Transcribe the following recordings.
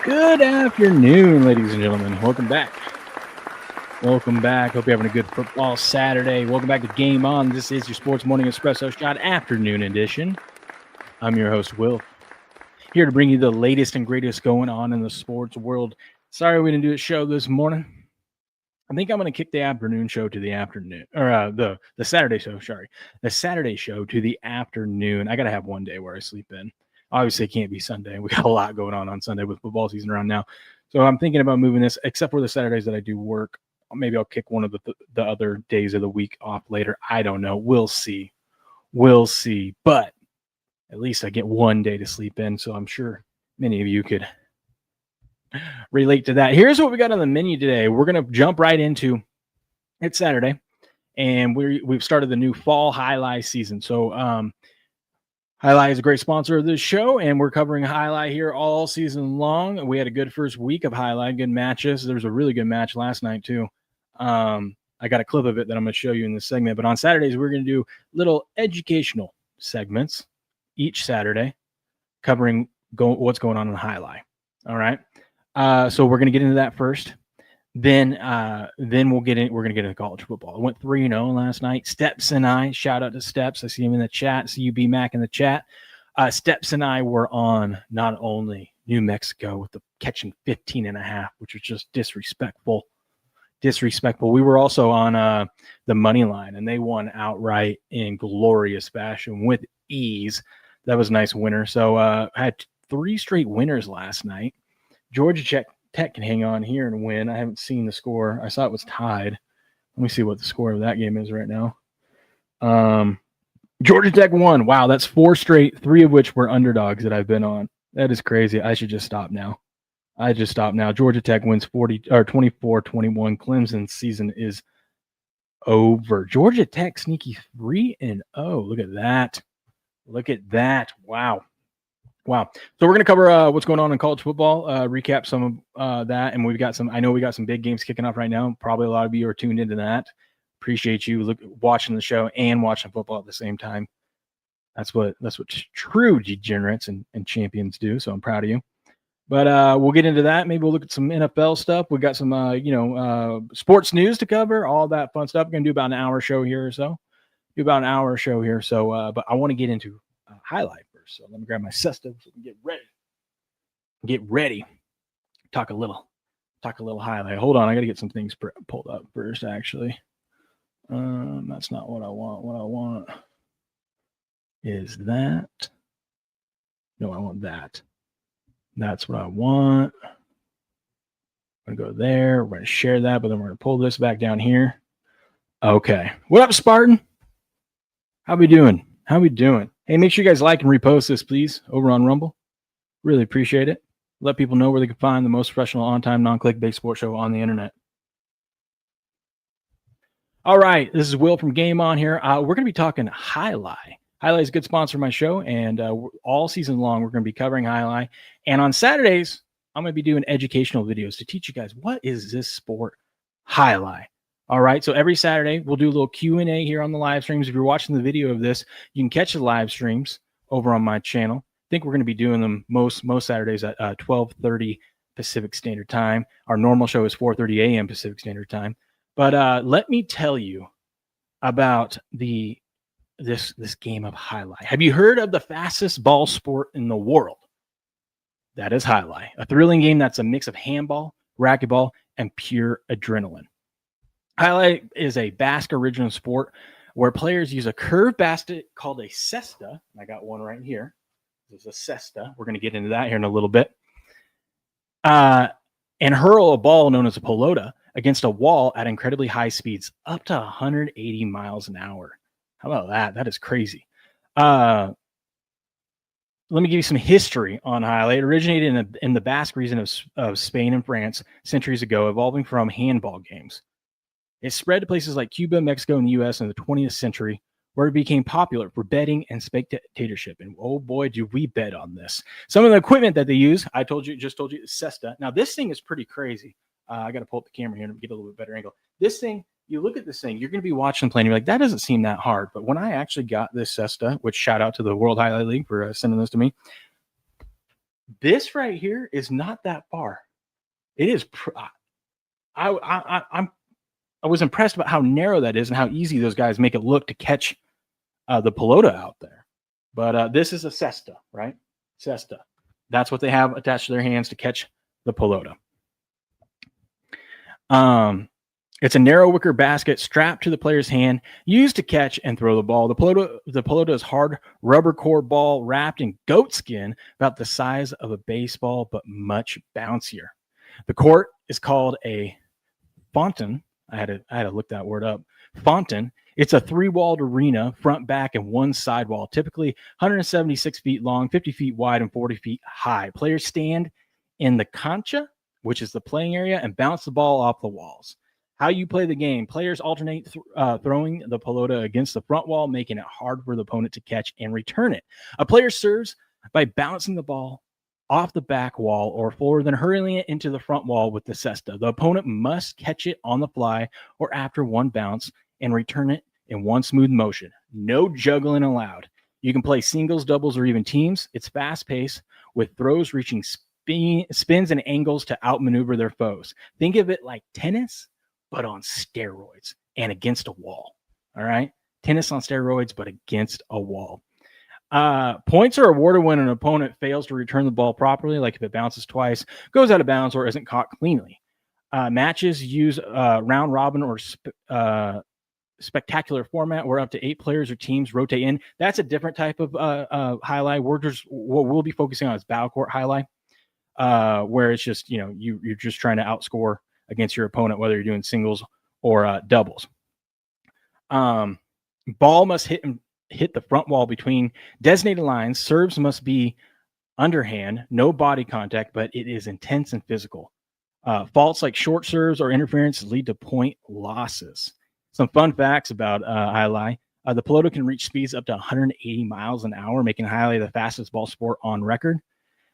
Good afternoon, ladies and gentlemen. Welcome back. Welcome back. Hope you're having a good football Saturday. Welcome back to Game On. This is your Sports Morning Espresso Shot afternoon edition. I'm your host, Will, here to bring you the latest and greatest going on in the sports world. Sorry we didn't do a show this morning. I think I'm going to kick the afternoon show to the afternoon, or the Saturday show, the Saturday show to the afternoon. I got to have one day where I sleep in. Obviously, it can't be Sunday. We got a lot going on Sunday with football season around now. So I'm thinking about moving this, except for the Saturdays that I do work. Maybe I'll kick one of the other days of the week off later. I don't know. We'll see. But at least I get one day to sleep in. So I'm sure many of you could relate to that. Here's what we got on the menu today. We're going to jump right into it's Saturday, and we've started the new fall Jai-Alai season. So Jai-Alai is a great sponsor of this show, and we're covering Jai-Alai here all season long. We had a good first week of Jai-Alai, good matches. There was a really good match last night too. I got a clip of it that I'm going to show you in this segment. But on Saturdays, we're going to do little educational segments each Saturday, covering what's going on in Jai-Alai. All right. So we're going to get into that first. Then we'll get in. We're going to get into college football. I went 3-0 last night. Steps and I, shout out to Steps. I see him in the chat. See you, B Mac, in the chat. Steps and I were on not only New Mexico with the catching 15.5, which was just disrespectful. We were also on the money line, and they won outright in glorious fashion with ease. That was a nice winner. So I had 3 straight winners last night. Georgia Tech can hang on here and win. I haven't seen the score. I saw it was tied. Let me see what the score of that game is right now. Georgia Tech won. Wow, that's 4 straight, 3 of which were underdogs that I've been on. That is crazy. I should just stop now. Georgia Tech wins 24-21. Clemson's season is over. Georgia Tech sneaky 3-0. Look at that. Wow. So we're going to cover what's going on in college football, recap some of that, and I know we got some big games kicking off right now. Probably a lot of you are tuned into that. Appreciate you watching the show and watching football at the same time. That's what true degenerates and champions do, so I'm proud of you. But we'll get into that. Maybe we'll look at some NFL stuff. We got some sports news to cover, all that fun stuff. We're going to do about an hour show here or so. But I want to get into highlight. So let me grab my cesta so we can get ready. Talk a little highlight. Hold on, I got to get some things pulled up first. Actually, that's not what I want. What I want is that. No, I want that. That's what I want. I'm gonna go there. We're gonna share that, but then we're gonna pull this back down here. Okay. What up, Spartan? How we doing? Hey, make sure you guys like and repost this, please, over on Rumble. Really appreciate it. Let people know where they can find the most professional, on-time, non-clickbait sports show on the internet. All right, this is Will from Game On here. We're going to be talking Jai-Alai. Jai-Alai is a good sponsor of my show, and all season long, we're going to be covering Jai-Alai. And on Saturdays, I'm going to be doing educational videos to teach you guys what is this sport, Jai-Alai. All right, so every Saturday, we'll do a little Q&A here on the live streams. If you're watching the video of this, you can catch the live streams over on my channel. I think we're going to be doing them most Saturdays at 12:30 Pacific Standard Time. Our normal show is 4:30 a.m. Pacific Standard Time. But let me tell you about this game of Jai-Alai. Have you heard of the fastest ball sport in the world? That is Jai-Alai, a thrilling game that's a mix of handball, racquetball, and pure adrenaline. Jai-Alai is a Basque original sport where players use a curved basket called a cesta. I got one right here. This is a cesta. We're going to get into that here in a little bit. And hurl a ball known as a pelota against a wall at incredibly high speeds, up to 180 miles an hour. How about that? That is crazy. Let me give you some history on Jai-Alai. It originated in the Basque region of Spain and France centuries ago, evolving from handball games. It spread to places like Cuba, Mexico, and the U.S. in the 20th century, where it became popular for betting and spectatorship. And oh boy, do we bet on this. Some of the equipment that they use, just told you, is cesta. Now, this thing is pretty crazy. I got to pull up the camera here and get a little bit better angle. This thing, you look at this thing, you're going to be watching the play, and you're like, that doesn't seem that hard. But when I actually got this cesta, which shout out to the World Jai-Alai League for sending this to me, This right here is not that far. It is. I was impressed about how narrow that is and how easy those guys make it look to catch the pelota out there. But this is a cesta, right? Cesta. That's what they have attached to their hands to catch the pelota. It's a narrow wicker basket strapped to the player's hand, used to catch and throw the ball. The pelota is hard rubber core ball wrapped in goat skin, about the size of a baseball, but much bouncier. The court is called a fontan. I had to look that word up. Fontan. It's a 3-walled arena, front, back, and one side wall, typically 176 feet long, 50 feet wide, and 40 feet high. Players stand in the cancha, which is the playing area, and bounce the ball off the walls. How you play the game. Players alternate throwing the pelota against the front wall, making it hard for the opponent to catch and return it. A player serves by bouncing the ball off the back wall or floor, then hurling it into the front wall with the cesta. The opponent must catch it on the fly or after one bounce and return it in one smooth motion. No juggling allowed. You can play singles, doubles, or even teams. It's fast-paced with throws reaching spins and angles to outmaneuver their foes. Think of it like tennis, but on steroids and against a wall. All right? Tennis on steroids, but against a wall. Points are awarded when an opponent fails to return the ball properly, like if it bounces twice, goes out of bounds, or isn't caught cleanly. Matches use round robin or spectacular format where up to 8 players or teams rotate in. That's a different type of highlight. What we'll be focusing on is battle court highlight, where it's just, you're just trying to outscore against your opponent, whether you're doing singles or doubles. Ball must hit the front wall between designated lines. Serves must be underhand, no body contact, but it is intense and physical. Faults like short serves or interference lead to point losses. Some fun facts about Jai-Alai. The pelota can reach speeds up to 180 miles an hour, making Jai-Alai the fastest ball sport on record.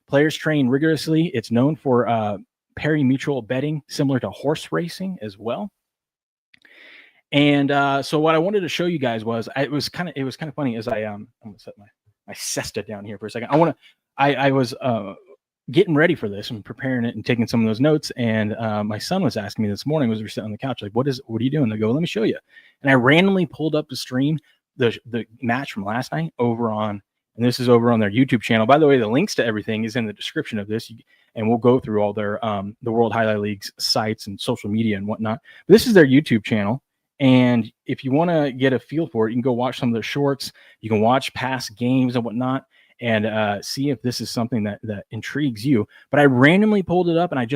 Players train rigorously. It's known for pari-mutuel betting, similar to horse racing as well. And so what I wanted to show you guys was it was kind of funny as I'm gonna set my cesta down here for a second. I was getting ready for this and preparing it and taking some of those notes. And my son was asking me this morning, as we were sitting on the couch, like, what are you doing? I go, let me show you. And I randomly pulled up the stream, the match from last night and this is over on their YouTube channel. By the way, the links to everything is in the description of this. And we'll go through all their, the World Highlight League's sites and social media and whatnot. But this is their YouTube channel. And if you want to get a feel for it, you can go watch some of their shorts. You can watch past games and whatnot, and see if this is something that intrigues you. But I randomly pulled it up, and I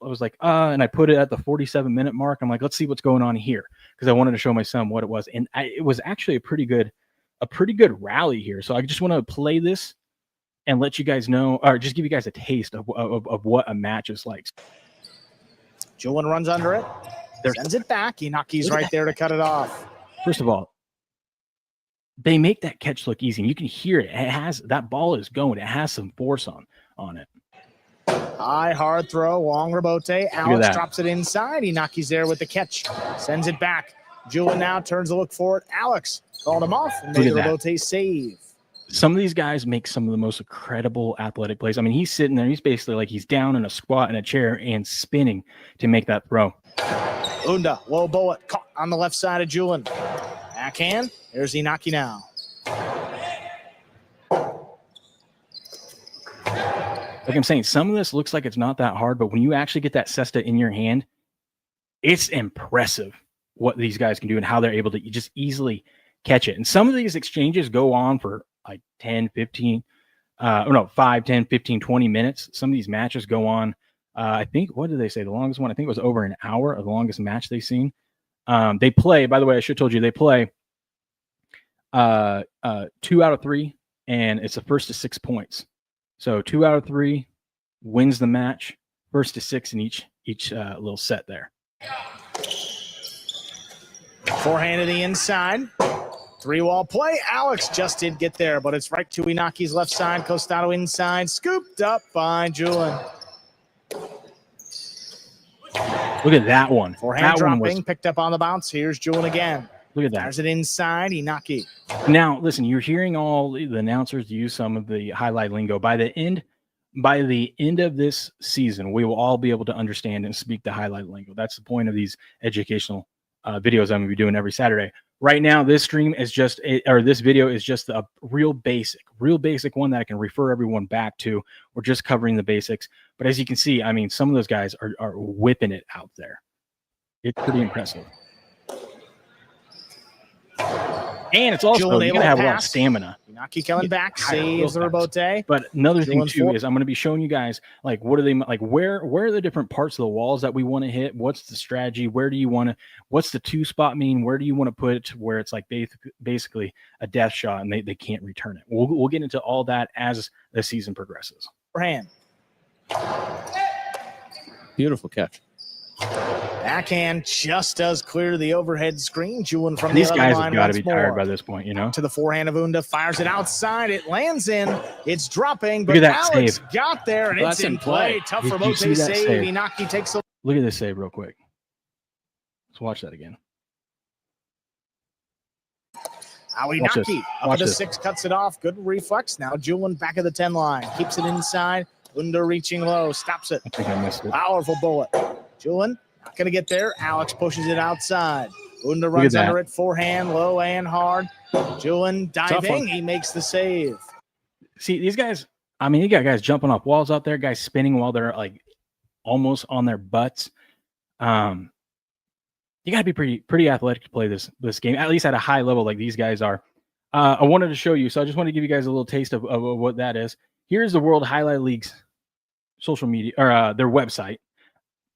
was like, and I put it at the 47-minute mark. I'm like, let's see what's going on here, because I wanted to show my son what it was. And it was actually a pretty good rally here. So I just want to play this and let you guys know, or just give you guys a taste of what a match is like. Julian runs under it. Sends it back. Inaki's right there to cut it off. First of all, they make that catch look easy. And you can hear it. That ball is going. It has some force on it. High, hard throw. Long rebote. Alex drops it inside. Inaki's there with the catch. Sends it back. Julian now turns to look for it. Alex called him off and made the rebote save. Some of these guys make some of the most incredible athletic plays. I mean, he's sitting there. He's basically like he's down in a squat in a chair and spinning to make that throw. Unda, low bullet, caught on the left side of Julian. Backhand. There's Inaki now. Like I'm saying, some of this looks like it's not that hard, but when you actually get that cesta in your hand, it's impressive what these guys can do and how they're able to just easily catch it. And some of these exchanges go on for like 10, 15, 5, 10, 15, 20 minutes. Some of these matches go on. I think, what did they say? The longest one, I think it was over an hour of the longest match they've seen. They play, by the way, I should have told you, they play 2 out of 3, and it's the first to 6 points. So 2 out of 3 wins the match, first to 6 in each little set there. Forehand to the inside. 3-wall play. Alex just did get there, but it's right to Inaki's left side. Costado inside. Scooped up by Julian. Look at that one. Forehand that dropping, one was picked up on the bounce. Here's Julian again. Look at that. There's it inside. Inaki. Now, listen, you're hearing all the announcers use some of the highlight lingo. By the end by the end of this season, we will all be able to understand and speak the highlight lingo. That's the point of these educational videos I'm going to be doing every Saturday. Right now, this stream is just, this video is just a real basic one that I can refer everyone back to. We're just covering the basics. But as you can see, I mean, some of those guys are whipping it out there. It's pretty impressive. And it's also, you gotta have a lot of stamina. Inaki coming back, saves the rebote. But another thing too is I'm going to be showing you guys like what are they like where are the different parts of the walls that we want to hit? What's the strategy? Where do you want to? What's the 2-spot mean? Where do you want to put it where it's like basically a death shot and they can't return it? We'll get into all that as the season progresses. Hand. Beautiful catch. Backhand just does clear the overhead screen. Julian from these the guys line have got to be tired by this point, you know. To the forehand of Unda, fires it outside. It lands in. It's dropping, but look at that Alex save. Got there, and it's in play. Tough for Mote save. Inaki takes a look at this save real quick. Let's watch that again. Inaki up to the 6, cuts it off. Good reflex. Now Julian back of the 10 line, keeps it inside. Unda reaching low, stops it. I think I missed it. Powerful bullet. Julian not going to get there. Alex pushes it outside. Unda runs under it, forehand, low and hard. Julian diving. He makes the save. See, these guys, I mean, you got guys jumping off walls out there, guys spinning while they're like almost on their butts. You got to be pretty athletic to play this game, at least at a high level like these guys are. I wanted to show you, so I just want to give you guys a little taste of what that is. Here's the World Highlight League's social media, or their website.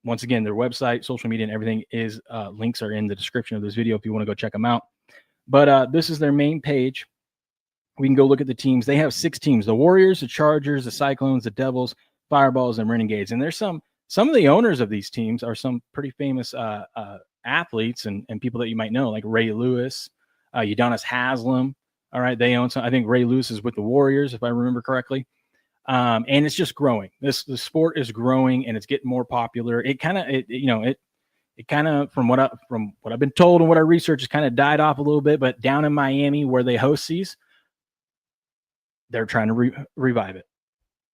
Once again, their website, social media, and everything is links are in the description of this video if you want to go check them out. But this is their main page. We can go look at the teams. They have 6 teams: the Warriors, the Chargers, the Cyclones, the Devils, Fireballs, and Renegades. And there's some of the owners of these teams are some pretty famous athletes and people that you might know, like Ray Lewis, Udonis Haslem. All right, they own some. I think Ray Lewis is with the Warriors, if I remember correctly. And it's just growing. The sport is growing and it's getting more popular. It kind of, from what I've been told and what I research, has kind of died off a little bit. But down in Miami, where they host these, they're trying to revive it.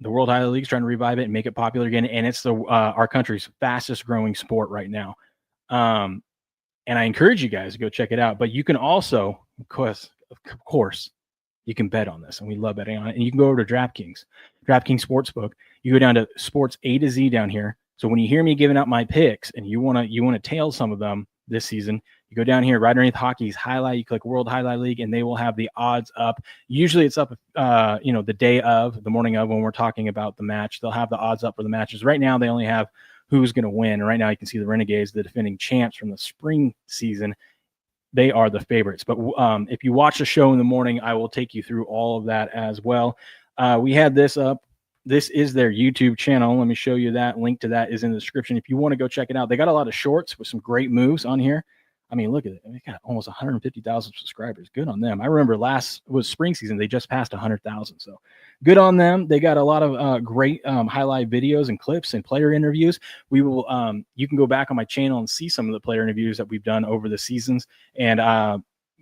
The World Highlight League is trying to revive it and make it popular again. And it's our country's fastest growing sport right now. And I encourage you guys to go check it out. But you can also, of course, you can bet on this, and we love betting on it. And you can go over to DraftKings Sportsbook. You go down to Sports A to Z down here. So when you hear me giving out my picks, and you want to tail some of them this season, you go down here right underneath hockey's highlight. You click World Highlight League, and they will have the odds up. Usually it's up, the day of, the morning of, when we're talking about the match. They'll have the odds up for the matches. Right now, they only have who's going to win. And right now, you can see the Renegades, the defending champs from the spring season. They are the favorites. But if you watch the show in the morning, I will take you through all of that as well. We had this up. This is their YouTube channel. Let me show you that. Link to that is in the description. If you want to go check it out, they got a lot of shorts with some great moves on here. I mean, look at it. They got almost 150,000 subscribers. Good on them. I remember was spring season. They just passed 100,000. So good on them. They got a lot of great highlight videos and clips and player interviews. We will, you can go back on my channel and see some of the player interviews that we've done over the seasons. And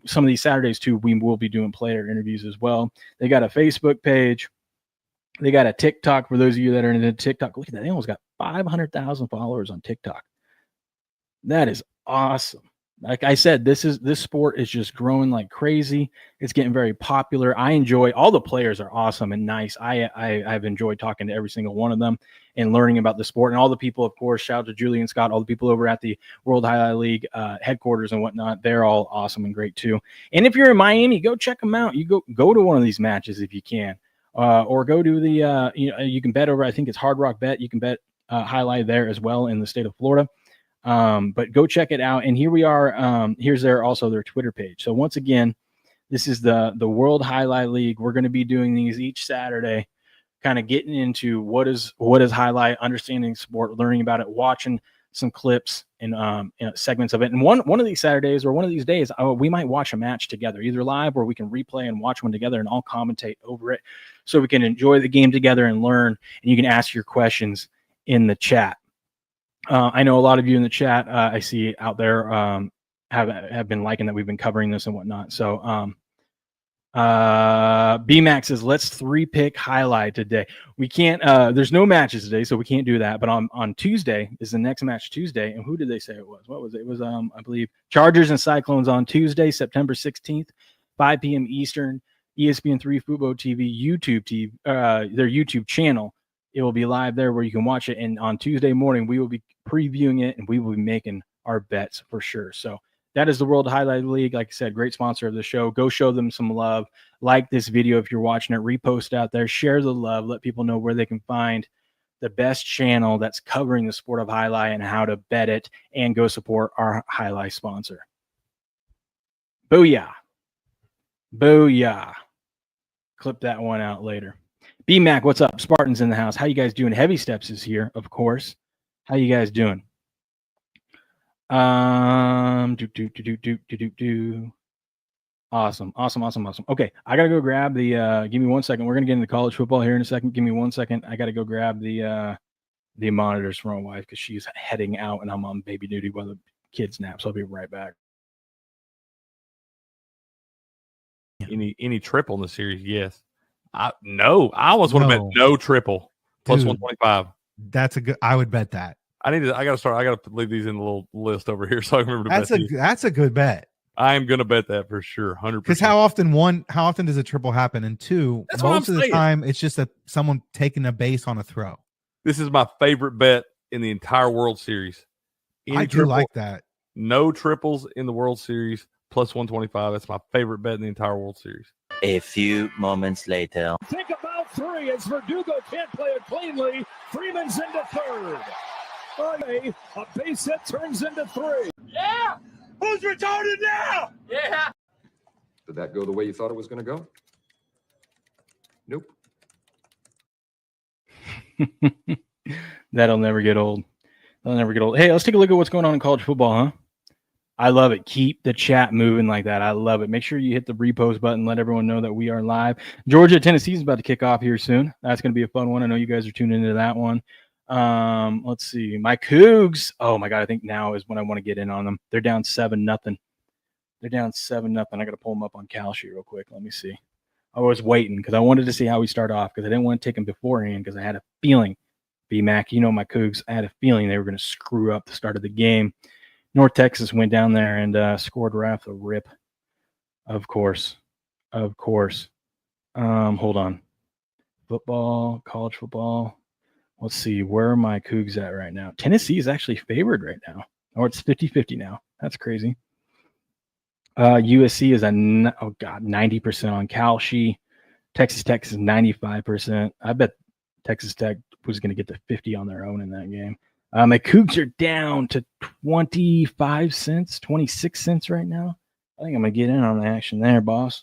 some of these Saturdays too, we will be doing player interviews as well. They got a Facebook page. They got a TikTok for those of you that are into TikTok. Look at that. They almost got 500,000 followers on TikTok. That is awesome. Like I said, this sport is just growing like crazy. It's getting very popular. I enjoy, all the players are awesome and nice. I've enjoyed talking to every single one of them and learning about the sport. And all the people, of course, shout out to Julian Scott, all the people over at the World Highlight League headquarters and whatnot. They're all awesome and great too. And if you're in Miami, go check them out. You go to one of these matches if you can, or go to the you can bet over, I think it's Hard Rock Bet. You can bet highlight there as well in the state of Florida. But go check it out. And here we are. Here's also their Twitter page. So once again, this is the World Highlight League. We're going to be doing these each Saturday, kind of getting into what is highlight, understanding sport, learning about it, watching some clips and segments of it. And one of these Saturdays or one of these days, we might watch a match together, either live or we can replay and watch one together, and I'll commentate over it so we can enjoy the game together and learn. And you can ask your questions in the chat. I know a lot of you in the chat I see out there have been liking that we've been covering this and whatnot. So BMax says, let's 3-pick highlight today. We can't, there's no matches today, so we can't do that. But on Tuesday is the next match Tuesday. And who did they say it was? What was it? It was, I believe, Chargers and Cyclones on Tuesday, September 16th, 5 p.m. Eastern, ESPN 3 FUBO TV, YouTube TV, their YouTube channel. It will be live there where you can watch it. And on Tuesday morning, we will be previewing it and we will be making our bets for sure. So that is the World Highlight League. Like I said, great sponsor of the show. Go show them some love. Like this video if you're watching it. Repost out there. Share the love. Let people know where they can find the best channel that's covering the sport of highlight and how to bet it. And go support our highlight sponsor. Booyah. Booyah. Clip that one out later. B-Mac, what's up? Spartans in the house. How you guys doing? Heavy Steps is here, of course. How you guys doing? Awesome. Okay, I gotta go grab the give me 1 second. We're gonna get into college football here in a second. Give me 1 second. I gotta go grab the monitors from my wife because she's heading out and I'm on baby duty while the kids nap. So I'll be right back. Any triple in the series? Yes. I almost want to bet no triple plus 125. That's a good. I would bet that. I gotta leave these in the little list over here so I can remember to bet. That's a good bet. I am gonna bet that for sure, 100%. Because how often does a triple happen? And two, most of the time it's just someone taking a base on a throw. This is my favorite bet in the entire World Series. I do like that. No triples in the World Series plus 125. That's my favorite bet in the entire World Series. A few moments later. Think about three as Verdugo can't play it cleanly. Freeman's into third. A base hit turns into three. Yeah! Who's retarded now? Yeah! Did that go the way you thought it was going to go? Nope. That'll never get old. That'll never get old. Hey, let's take a look at what's going on in college football, huh? I love it. Keep the chat moving like that. I love it. Make sure you hit the repost button. Let everyone know that we are live. Georgia, Tennessee is about to kick off here soon. That's going to be a fun one. I know you guys are tuning into that one. Let's see. My Cougs. Oh my God. I think now is when I want to get in on them. They're down 7-0. They're down 7-0. I got to pull them up on Kalshi real quick. Let me see. I was waiting because I wanted to see how we start off because I didn't want to take them beforehand because I had a feeling, B-Mac, you know my Cougs, I had a feeling they were going to screw up the start of the game. North Texas went down there and scored right off the rip. Of course. Hold on. Football, college football. Let's see. Where are my Cougs at right now? Tennessee is actually favored right now. Or it's 50-50 now. That's crazy. USC is 90% on Kalshi. Texas Tech is 95%. I bet Texas Tech was going to get to 50 on their own in that game. My Cougs are down to 25 cents, 26 cents right now. I think I'm going to get in on the action there, boss.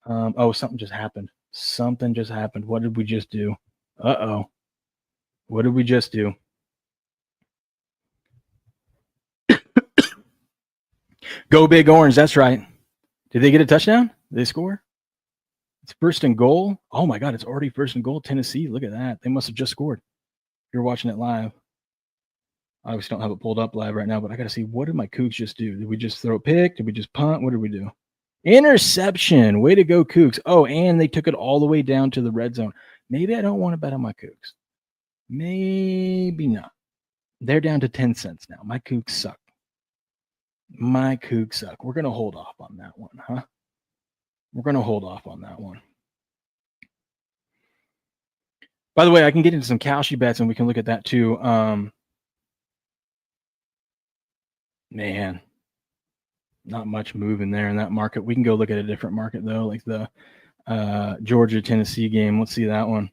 Something just happened. What did we just do? Uh-oh. What did we just do? Go Big Orange. That's right. Did they get a touchdown? Did they score? It's first and goal. Oh, my God. It's already first and goal. Tennessee. Look at that. They must have just scored. You're watching it live. I obviously don't have it pulled up live right now, but I got to see, what did my Cougs just do? Did we just throw a pick? Did we just punt? What did we do? Interception. Way to go, Cougs. Oh, and they took it all the way down to the red zone. Maybe I don't want to bet on my Cougs. Maybe not. They're down to 10 cents now. My Cougs suck. We're going to hold off on that one, huh? We're going to hold off on that one. By the way, I can get into some Kalshi bets, and we can look at that too. Man, not much moving there in that market. We can go look at a different market, though, like the Georgia-Tennessee game. Let's see that one.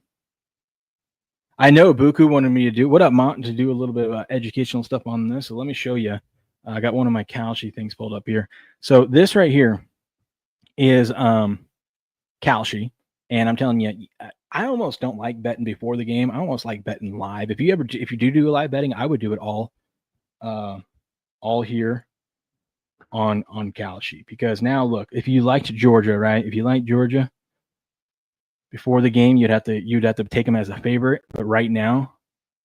I know Buku wanted me to do, what up, Mont, to do a little bit of educational stuff on this. So let me show you. I got one of my Kalshi things pulled up here. So this right here is Kalshi. And I'm telling you, I almost don't like betting before the game. I almost like betting live. If you do live betting, I would do it all here on Kalshi. Because now look, if you liked Georgia, right? If you like Georgia before the game, you'd have to take them as a favorite. But right now,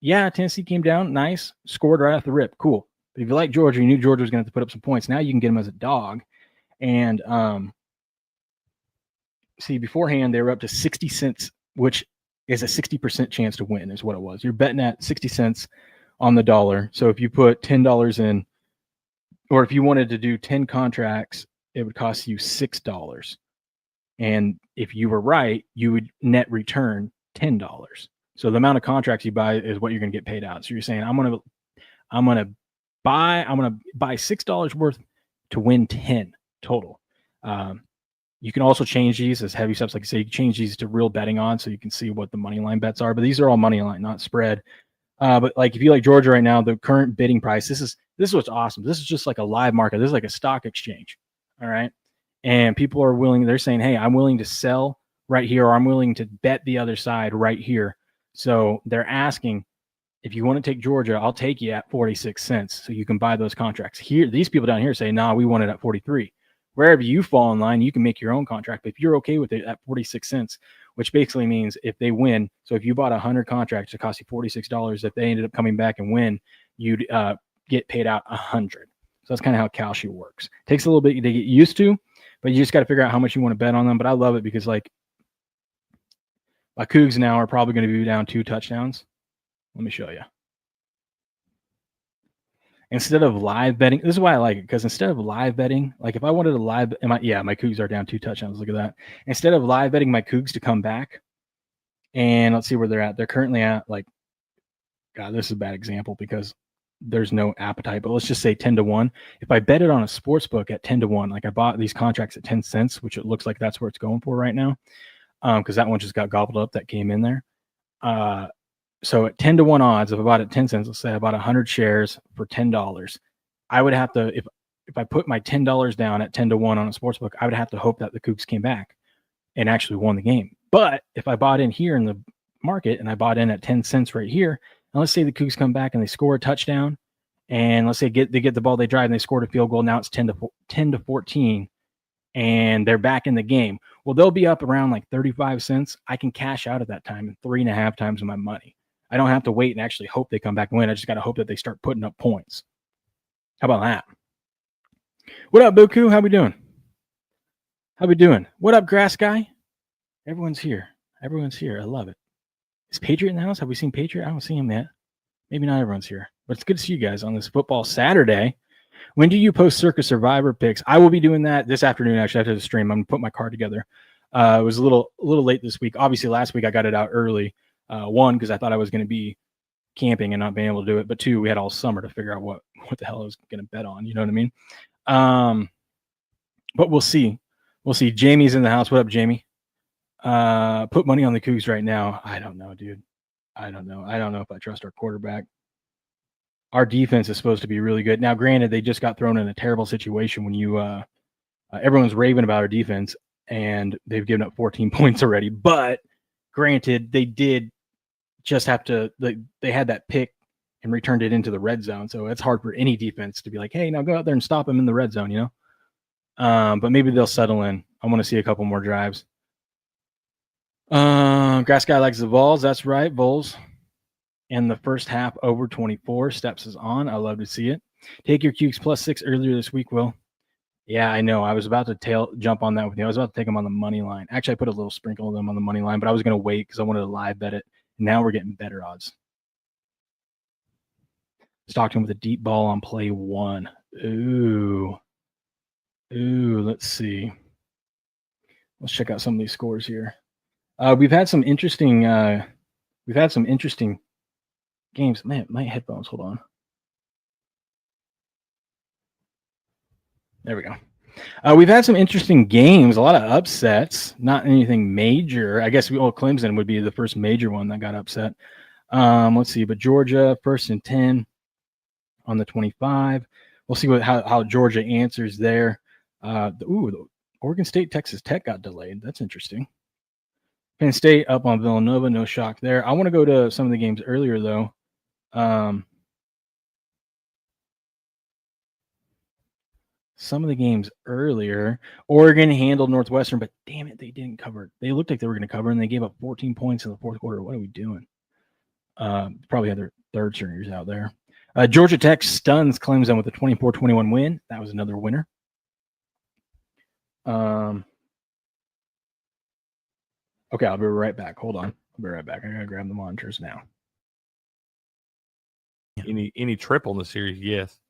yeah, Tennessee came down, nice, scored right off the rip, cool. But if you like Georgia, you knew Georgia was going to have to put up some points. Now you can get them as a dog, and see, beforehand, they were up to 60 cents, which is a 60% chance to win is what it was. You're betting at 60 cents on the dollar. So if you put $10 in, or if you wanted to do 10 contracts, it would cost you $6. And if you were right, you would net return $10. So the amount of contracts you buy is what you're going to get paid out. So you're saying, I'm going to buy $6 worth to win 10 total. You can also change these as heavy steps. Like I say, you can change these to real betting odds so you can see what the money line bets are. But these are all money line, not spread. But like if you like Georgia right now, the current bidding price, this is what's awesome. This is just like a live market. This is like a stock exchange. All right. And people are willing, they're saying, hey, I'm willing to sell right here, or I'm willing to bet the other side right here. So they're asking, if you want to take Georgia, I'll take you at 46 cents. So you can buy those contracts here. These people down here say, nah, we want it at 43. Wherever you fall in line, you can make your own contract. But if you're okay with it at 46 cents, which basically means if they win, so if you bought 100 contracts, it cost you $46. If they ended up coming back and win, you'd get paid out 100. So that's kind of how Kalshi works. Takes a little bit to get used to, but you just got to figure out how much you want to bet on them. But I love it because like my Cougs now are probably going to be down 2 touchdowns. Let me show you. Instead of live betting, this is why I like it, because instead of live betting, like if I wanted to live, my Cougs are down 2 touchdowns. Look at that. Instead of live betting my Cougs to come back, and let's see where they're at. They're currently at like, God, this is a bad example because there's no appetite, but let's just say 10-1. If I bet it on a sports book at 10-1, like I bought these contracts at 10 cents, which it looks like that's where it's going for right now, because that one just got gobbled up that came in there. So at 10-1 odds, if I bought at 10 cents, let's say I bought 100 shares for $10, I would have to, if I put my $10 down at 10-1 on a sports book, I would have to hope that the Cougs came back and actually won the game. But if I bought in here in the market and I bought in at 10 cents right here, and let's say the Cougs come back and they score a touchdown, and let's say they get the ball, they drive and they scored a field goal. Now it's 10-14, and they're back in the game. Well, they'll be up around like 35 cents. I can cash out at that time and 3.5 times my money. I don't have to wait and actually hope they come back and win. I just got to hope that they start putting up points. How about that? What up, Buku? How we doing? How we doing? What up, Grass Guy? Everyone's here. Everyone's here. I love it. Is Patriot in the house? Have we seen Patriot? I don't see him yet. Maybe not everyone's here. But it's good to see you guys on this football Saturday. When do you post Circa Survivor picks? I will be doing that this afternoon, actually, after the stream. I'm going to put my card together. It was a little late this week. Obviously, last week I got it out early. 1, because I thought I was going to be camping and not being able to do it. But 2, we had all summer to figure out what the hell I was going to bet on. You know what I mean? But we'll see. We'll see. Jamie's in the house. What up, Jamie? Put money on the Cougs right now. I don't know, dude. I don't know. I don't know if I trust our quarterback. Our defense is supposed to be really good. Now, granted, they just got thrown in a terrible situation when you everyone's raving about our defense, and they've given up 14 points already. But granted, they did just have to they had that pick and returned it into the red zone. So it's hard for any defense to be like, hey, now go out there and stop them in the red zone, you know? But maybe they'll settle in. I want to see a couple more drives. Grass Guy likes the Vols. That's right, Vols. And the first half over 24. Steps is on. I love to see it. Take your Cougs +6 earlier this week, Will. Yeah, I know. I was about to jump on that with you. I was about to take them on the money line. Actually, I put a little sprinkle of them on the money line, but I was going to wait because I wanted to live bet it. Now we're getting better odds. Stockton with a deep ball on play 1. Ooh, let's see. Let's check out some of these scores here. We've had some interesting games. Man, my headphones, hold on. There we go. We've had some interesting games, a lot of upsets, not anything major. I guess Clemson would be the first major one that got upset. Let's see, but Georgia, 1st and 10 on the 25. We'll see how Georgia answers there. The Oregon State, Texas Tech got delayed. That's interesting. Penn State up on Villanova, no shock there. I want to go to some of the games earlier, though. Some of the games earlier, Oregon handled Northwestern, but damn it, they didn't cover. They looked like they were going to cover, and they gave up 14 points in the fourth quarter. What are we doing? Probably had their third stringers out there. Georgia Tech stuns Clemson with a 24-21 win. That was another winner. Okay, I'll be right back. Hold on. I'll be right back. I gotta grab the monitors now. Any triple in the series? Yes.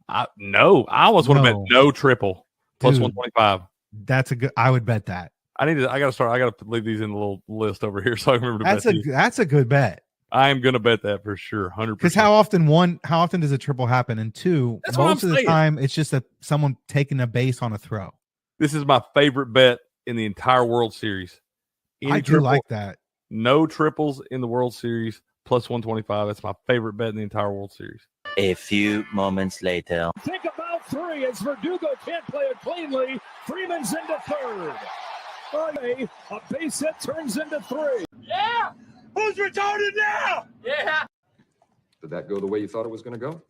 I almost want to bet no triple plus 125. That's a good. I would bet that. I gotta leave these in the little list over here so I can remember to bet these. That's a good bet. I am gonna bet that for sure, 100%. Because how often does a triple happen? And two, most of the time it's just someone taking a base on a throw. This is my favorite bet in the entire World Series. I do like that. No triples in the World Series plus 125. That's my favorite bet in the entire World Series. A few moments later. Think about 3 as Verdugo can't play it cleanly. Freeman's into third. A base hit turns into 3. Yeah! Who's retarded now? Yeah! Did that go the way you thought it was going to go?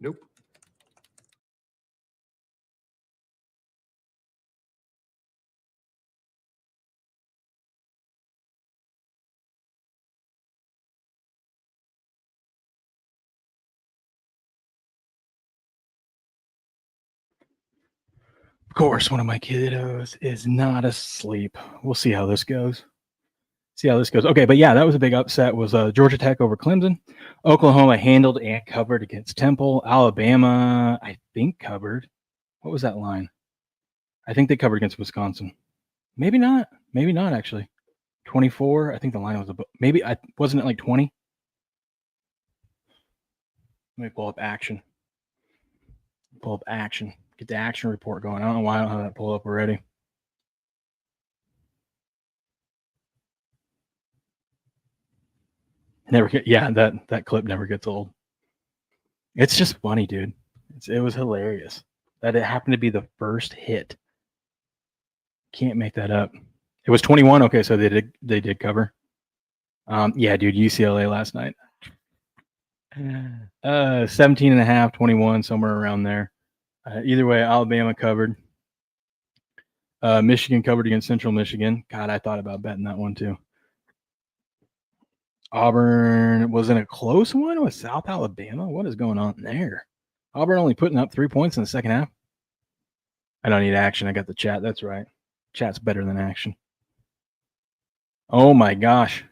Nope. Of course, one of my kiddos is not asleep. We'll see how this goes. Okay, but yeah, that was a big upset. Was Georgia Tech over Clemson. Oklahoma handled and covered against Temple. Alabama, I think, covered. What was that line? I think they covered against Wisconsin. Maybe not. Actually. 24. I think the line was maybe. Wasn't it like 20? Let me pull up action. Get the action report going. I don't know why I don't have that pulled up already. That clip never gets old. It's just funny, dude. It was hilarious that it happened to be the first hit. Can't make that up. It was 21. Okay, so they did cover. Yeah, dude, UCLA last night. 17.5, 21, somewhere around there. Either way, Alabama covered. Michigan covered against Central Michigan. God, I thought about betting that one too. Auburn wasn't a close one with South Alabama. What is going on there? Auburn only putting up 3 points in the second half. I don't need action. I got the chat. That's right. Chat's better than action. Oh my gosh.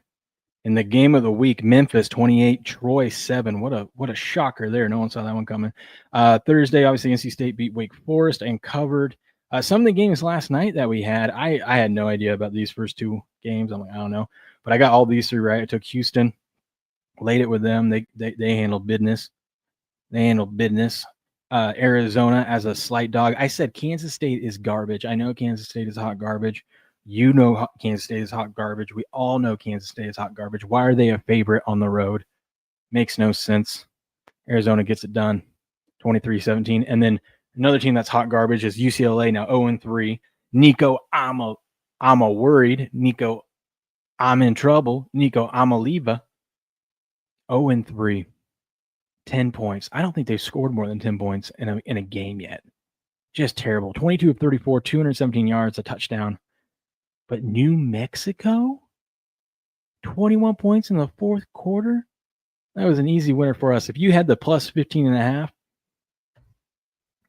In the game of the week, Memphis 28, Troy 7. What a shocker there. No one saw that one coming. Thursday, obviously, NC State beat Wake Forest and covered. Some of the games last night that we had, I had no idea about these first 2 games. I'm like, I don't know. But I got all these 3 right. I took Houston, laid it with them. They handled business. Arizona as a slight dog. I said Kansas State is garbage. I know Kansas State is hot garbage. You know Kansas State is hot garbage. We all know Kansas State is hot garbage. Why are they a favorite on the road? Makes no sense. Arizona gets it done, 23-17. And then another team that's hot garbage is UCLA, now 0-3. Nico, I'm worried. Nico, I'm in trouble. Nico, I'm a leave. 0-3. 10 points. I don't think they've scored more than 10 points in a game yet. Just terrible. 22 of 34, 217 yards, a touchdown. But New Mexico, 21 points in the fourth quarter. That was an easy winner for us. If you had the plus 15.5,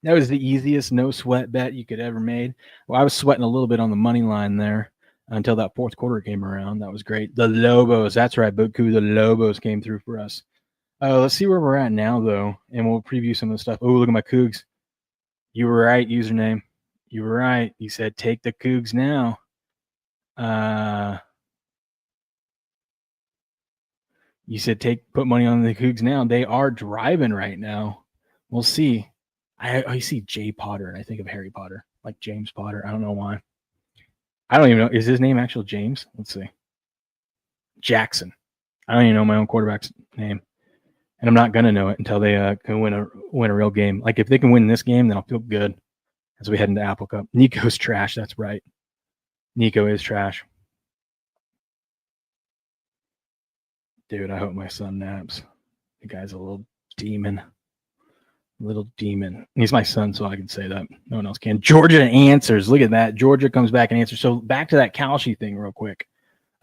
that was the easiest no sweat bet you could ever made. Well, I was sweating a little bit on the money line there until that fourth quarter came around. That was great. The Lobos, that's right, Boku. The Lobos came through for us. Let's see where we're at now, though, and we'll preview some of the stuff. Oh, look at my Cougs. You were right, username. You were right. You said take the Cougs now. You said put money on the Cougs now. They are driving right now. We'll see. I see Jay Potter, and I think of Harry Potter, like James Potter. I don't know why. I don't even know. Is his name actual James? Let's see. Jackson. I don't even know my own quarterback's name. And I'm not going to know it until they can win a real game. Like, if they can win this game, then I'll feel good as we head into Apple Cup. Nico's trash. That's right. Nico is trash. Dude, I hope my son naps. The guy's a little demon. He's my son, so I can say that. No one else can. Georgia answers. Look at that. Georgia comes back and answers. So back to that Kalshi thing real quick.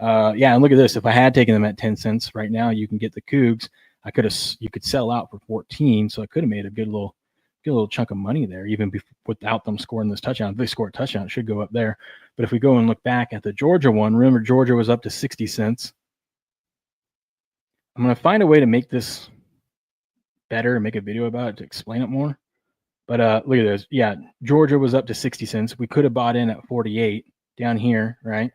Yeah, and look at this. If I had taken them at 10 cents right now, you can get the Cougs. You could sell out for 14, so I could have made a good get a little chunk of money there, even without them scoring this touchdown. If they score a touchdown, it should go up there. But if we go and look back at the Georgia one, remember Georgia was up to 60 cents. I'm going to find a way to make this better and make a video about it to explain it more. But look at this. Yeah, Georgia was up to 60 cents. We could have bought in at 48 down here, right?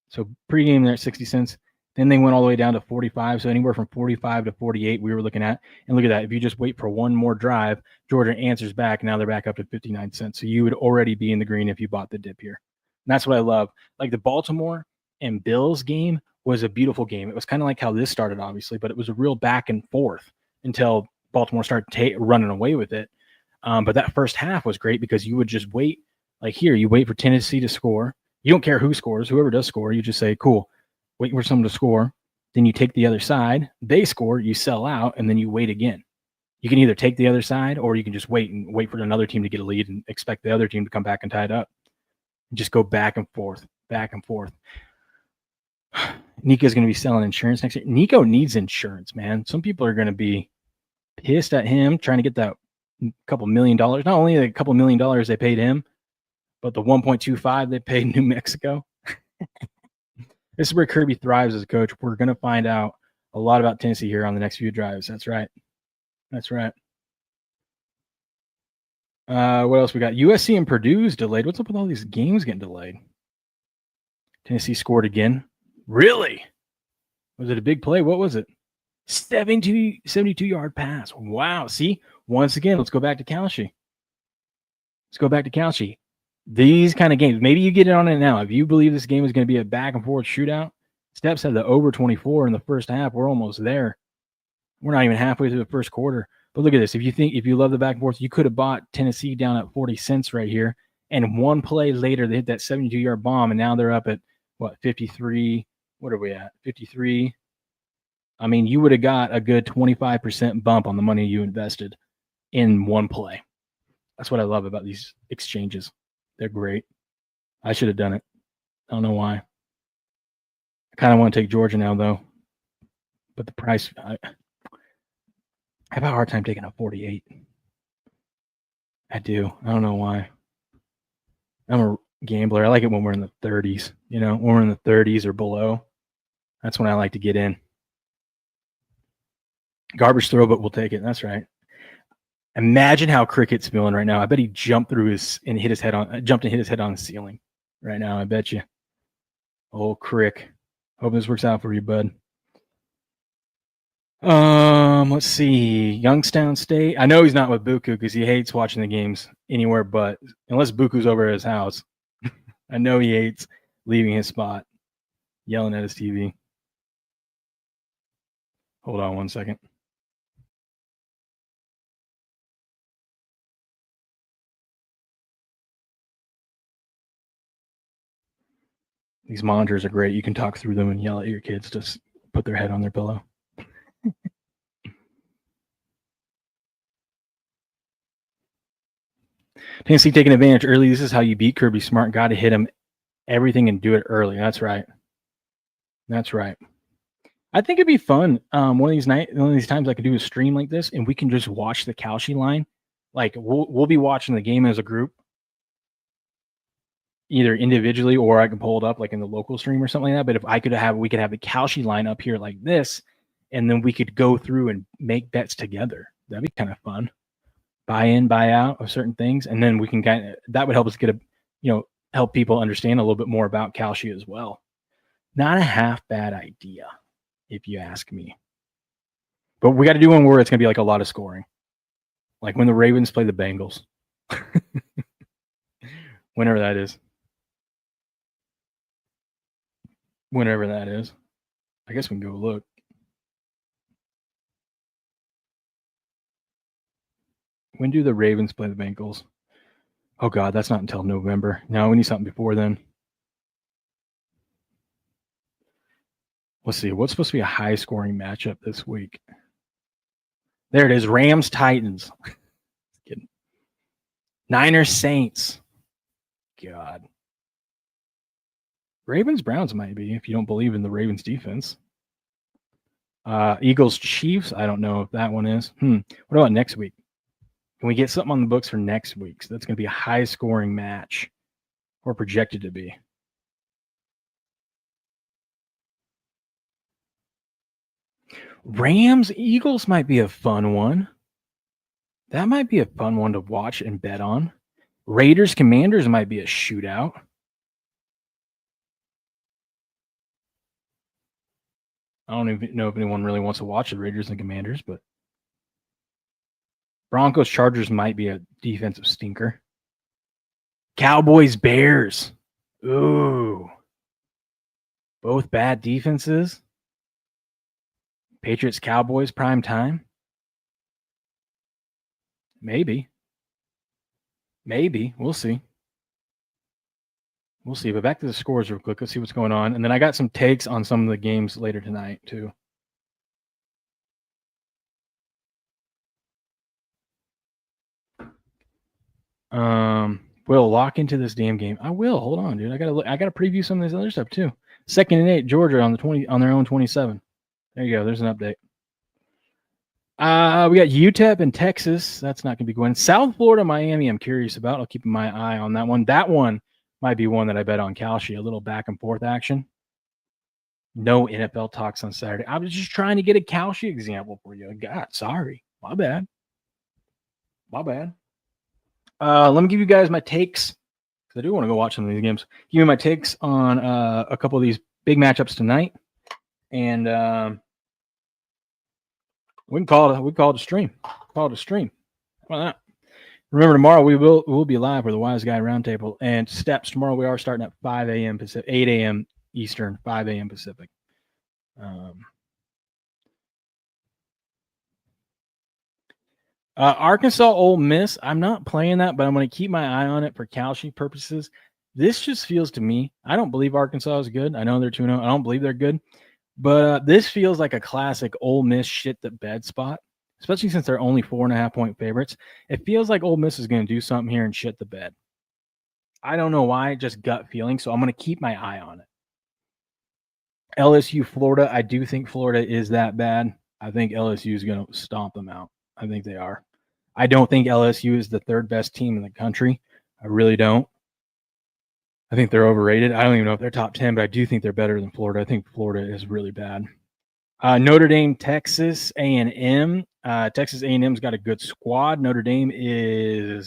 So pregame there at 60 cents. Then they went all the way down to 45. So anywhere from 45 to 48 we were looking at. And look at that. If you just wait for one more drive, Georgia answers back. Now they're back up to 59 cents. So you would already be in the green if you bought the dip here. And that's what I love. Like the Baltimore and Bills game was a beautiful game. It was kind of like how this started, obviously, but it was a real back and forth until Baltimore started running away with it. But that first half was great because you would just wait. Like here, you wait for Tennessee to score. You don't care who scores. Whoever does score, you just say, cool, wait for someone to score. Then you take the other side. They score, you sell out, and then you wait again. You can either take the other side or you can just wait for another team to get a lead and expect the other team to come back and tie it up. And just go back and forth, back and forth. Nico's going to be selling insurance next year. Nico needs insurance, man. Some people are going to be pissed at him trying to get that couple $1 million. Not only a couple $1 million they paid him, but the 1.25 they paid New Mexico. This is where Kirby thrives as a coach. We're going to find out a lot about Tennessee here on the next few drives. That's right. That's right. What else we got? USC and Purdue's delayed. What's up with all these games getting delayed? Tennessee scored again. Really? Was it a big play? What was it? 72-yard pass. Wow. See? Once again, let's go back to Kalshi. These kind of games, maybe you get it on it now. If you believe this game is going to be a back-and-forth shootout, Steps had the over 24 in the first half. We're almost there. We're not even halfway through the first quarter. But look at this. If you love the back and forth, you could have bought Tennessee down at 40 cents right here. And one play later, they hit that 72-yard bomb, and now they're up at, 53? What are we at? 53. I mean, you would have got a good 25% bump on the money you invested in one play. That's what I love about these exchanges. They're great. I should have done it. I don't know why. I kind of want to take Georgia now, though. But the price, I have a hard time taking a 48. I do. I don't know why. I'm a gambler. I like it when we're in the 30s. When we're in the 30s or below. That's when I like to get in. Garbage throw, but we'll take it. That's right. Imagine how Cricket's feeling right now. I bet he jumped and hit his head on the ceiling right now. I bet you. Oh, Crick. Hope this works out for you, bud. Let's see. Youngstown State. I know he's not with Buku because he hates watching the games anywhere but unless Buku's over at his house. I know he hates leaving his spot, yelling at his TV. Hold on one second. These monitors are great. You can talk through them and yell at your kids to put their head on their pillow. Tennessee taking advantage early. This is how you beat Kirby Smart. Got to hit him everything and do it early. That's right. That's right. I think it'd be fun. One of these times I could do a stream like this, and we can just watch the Kalshi line. Like we'll be watching the game as a group, either individually or I can pull it up like in the local stream or something like that. But if we could have the Kalshi line up here like this, and then we could go through and make bets together. That'd be kind of fun. Buy in, buy out of certain things, and then we can that would help us help people understand a little bit more about Kalshi as well. Not a half bad idea, if you ask me. But we got to do one where it's going to be like a lot of scoring, like when the Ravens play the Bengals. Whenever that is. I guess we can go look. When do the Ravens play the Bengals? Oh, God, that's not until November. No, we need something before then. Let's see. What's supposed to be a high-scoring matchup this week? There it is. Rams-Titans. Kidding. Niners-Saints. God. Ravens-Browns might be, if you don't believe in the Ravens defense. Eagles-Chiefs. I don't know if that one is. What about next week? Can we get something on the books for next week? So that's going to be a high-scoring match, or projected to be. Rams Eagles might be a fun one. That might be a fun one to watch and bet on. Raiders Commanders might be a shootout. I don't even know if anyone really wants to watch the Raiders and Commanders, but Broncos Chargers might be a defensive stinker. Cowboys Bears. Ooh. Both bad defenses. Patriots Cowboys prime time. Maybe. We'll see. But back to the scores real quick. Let's see what's going on. And then I got some takes on some of the games later tonight, too. Will lock into this damn game. I will. Hold on, dude. I gotta preview some of this other stuff too. 2nd and 8, Georgia on their own 27. There you go. There's an update. We got UTEP and Texas. That's not gonna be going. South Florida, Miami. I'm curious about. I'll keep my eye on that one. That one might be one that I bet on Kalshi. A little back and forth action. No NFL talks on Saturday. I was just trying to get a Kalshi example for you. God, sorry. My bad. Let me give you guys my takes, because I do want to go watch some of these games. Give me my takes on a couple of these big matchups tonight, and we can call it a stream. How about that? Remember, tomorrow we'll be live for the Wise Guy Roundtable and Steps. Tomorrow we are starting at 5 a.m. Pacific, 8 a.m. Eastern, 5 a.m. Pacific. Arkansas Ole Miss. I'm not playing that, but I'm going to keep my eye on it for Kalshi purposes. This just feels to me, I don't believe Arkansas is good. I know they're 2-0. I don't believe they're good. But this feels like a classic Ole Miss shit the bed spot, especially since they're only 4.5-point favorites. It feels like Ole Miss is going to do something here and shit the bed. I don't know why, just gut feeling. So I'm going to keep my eye on it. LSU, Florida. I do think Florida is that bad. I think LSU is going to stomp them out. I think they are. I don't think LSU is the 3rd best team in the country. I really don't. I think they're overrated. I don't even know if they're top 10, but I do think they're better than Florida. I think Florida is really bad. Notre Dame, Texas A&M. Texas A&M's got a good squad. Notre Dame they're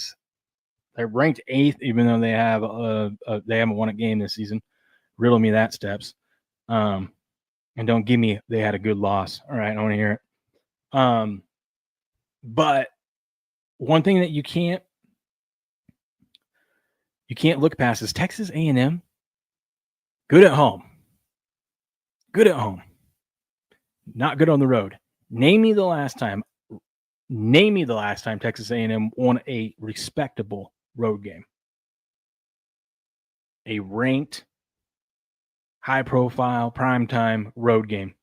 ranked 8th, even though they haven't won a game this season. Riddle me that, Steps. And don't give me they had a good loss. All right, I want to hear it. But one thing that you can't look past is Texas A&M. Good at home. Not good on the road. Name me the last time Texas A&M won a respectable road game. A ranked, high-profile, primetime road game.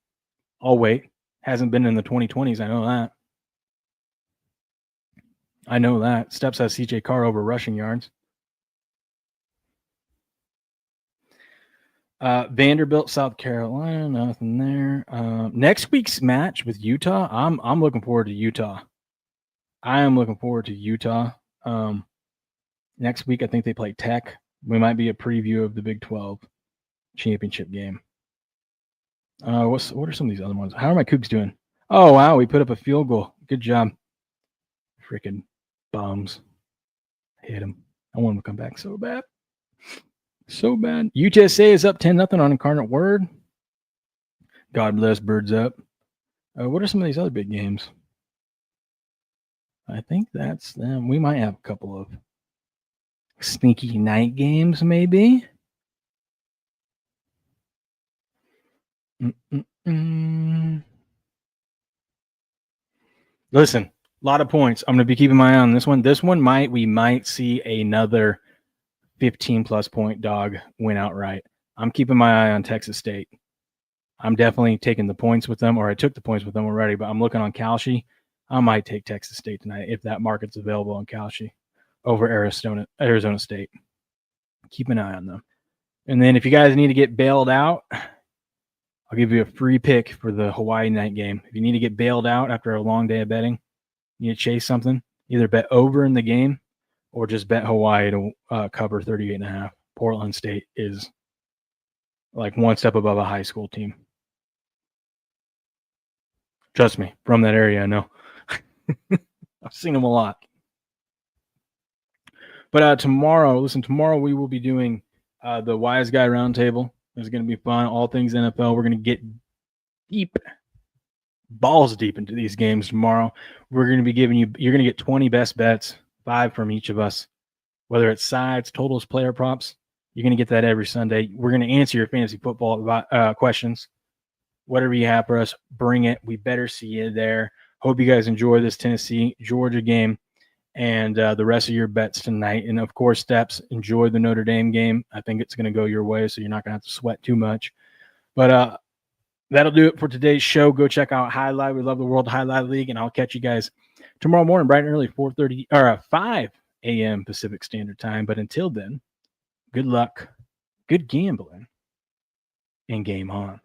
Oh, wait. Hasn't been in the 2020s. I know that. Steps has CJ Carr over rushing yards. Vanderbilt, South Carolina, nothing there. Next week's match with Utah, I'm looking forward to Utah. I am looking forward to Utah. Next week, I think they play Tech. We might be a preview of the Big 12 championship game. What are some of these other ones? How are my Cougs doing? Oh, wow, we put up a field goal. Good job. Freaking bums. Hit him. I want him to come back so bad. UTSA is up 10-0 on Incarnate Word. God bless Birds Up. What are some of these other big games? I think that's them. We might have a couple of sneaky night games, maybe. Listen, a lot of points. I'm going to be keeping my eye on this one. We might see another 15-plus point dog win outright. I'm keeping my eye on Texas State. I'm definitely taking the points with them, or I took the points with them already, but I'm looking on Kalshi. I might take Texas State tonight if that market's available on Kalshi over Arizona State. Keep an eye on them. And then if you guys need to get bailed out, I'll give you a free pick for the Hawaii night game. If you need to get bailed out after a long day of betting, you need to chase something, Either bet over in the game or just bet Hawaii to cover 38.5. Portland State is like one step above a high school team. Trust me, from that area, I know. I've seen them a lot. But tomorrow we will be doing the Wise Guy Roundtable. It's going to be fun. All things NFL. We're going to get balls deep into these games tomorrow. We're going to be giving you're going to get 20 best bets, 5 from each of us, whether it's sides, totals, player props. You're going to get that every Sunday. We're going to answer your fantasy football questions. Whatever you have for us, bring it. We better see you there. Hope you guys enjoy this Tennessee-Georgia game and the rest of your bets tonight. And, of course, Steps, enjoy the Notre Dame game. I think it's going to go your way, so you're not going to have to sweat too much. But that'll do it for today's show. Go check out Highlight. We love the World Highlight League, and I'll catch you guys tomorrow morning, bright and early, 5 a.m. Pacific Standard Time. But until then, good luck, good gambling, and game on.